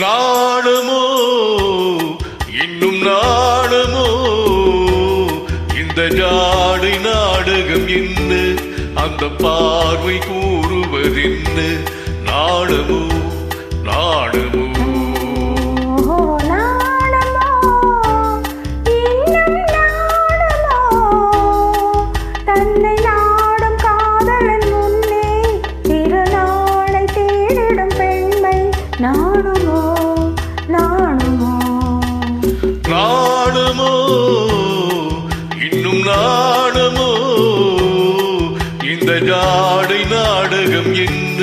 நாணமோ இன்னும் நாணமோ இந்த ஜாடை நாடகம் என்ன அந்த பார்வை கூறுவதென்ன நாணமோ நாணமோ நாணுமோ நாணுமோ நாணமோ இன்னும் நாணமோ இந்த ஜாடை நாடகம் என்ன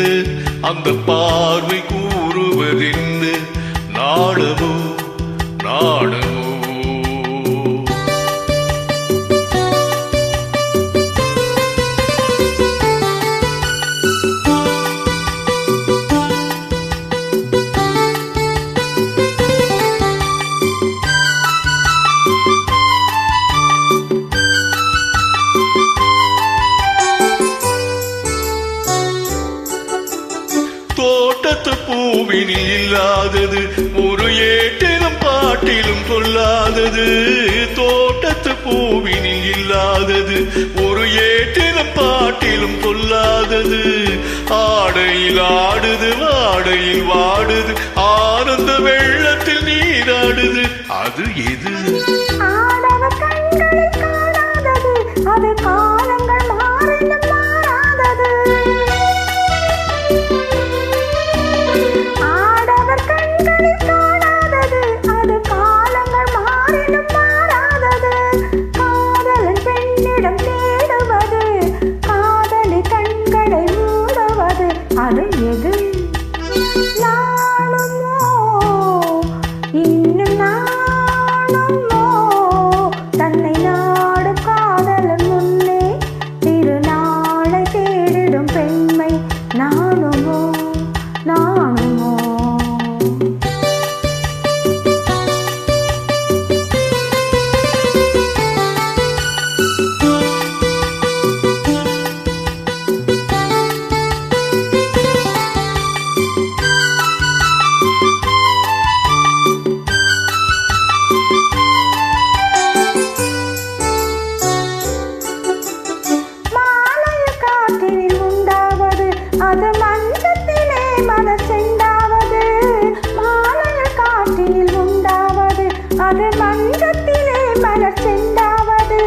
அந்த பார்வை கூறுவதென்ன நாணமோ நாணமோ தோட்டத்து பூவினில் இல்லாதது ஒரு ஏட்டிலும் பாட்டிலும் சொல்லாதது தோட்டத்து பூவினில் இல்லாதது ஒரு ஏட்டிலும் பாட்டிலும் சொல்லாதது ஆடையில் ஆடுது வாடையில் வாடுது ஆனந்த வெள்ளத்தில் நீராடுது அது எது அது காலங்கள் மாறிலும் மாறாதது ஆடவர் கண்களில் காணாதது அது காலங்கள் மாறிலும் மாறாதது காதலன் பெண்ணிடம் தேடுவது காதலி கண்களை மூடுவது அது எது நாளுமோ இன்னும் நாளுமோ தன்னை நாடும் காதலன் முன்னே திருநாளை தேடிடும் பெண்மை நாணுமோ நாணுமோ மாலையில் காற்றினில் உண்டாவது அது மஞ்சத்திலே மலர் செண்டாவது மாலையில் காற்றினில் உண்டாவது அது மஞ்சத்திலே மலர் செண்டாவது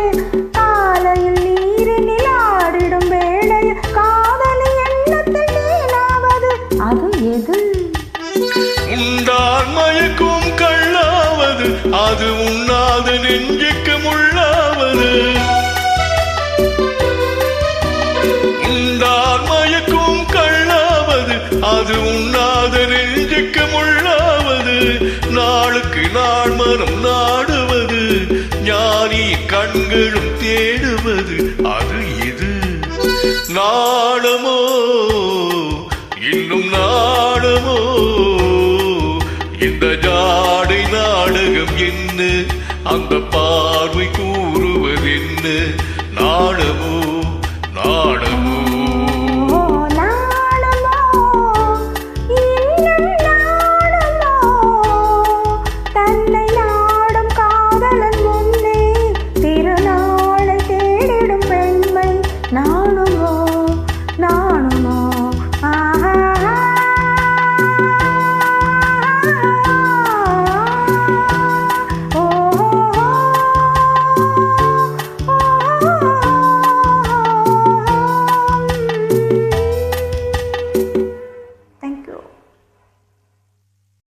காலையில் நீரினில் ஆடிடும் வேளையில் காதலி எண்ணத்தில் நீலாவது அது எது உண்டான் மயக்கும் கள்ளாவது அது உண்ணாத நெஞ்சுக்கு முள்ளாவது உண்டான் மயக்கும் கள்ளாவது அது உண்ணாத நெஞ்சுக்கு முள்ளாவது நாளுக்கு நாள் மனம் நாடுவது ஞானி கண்களும் தேடுவது அது எது நாணமோ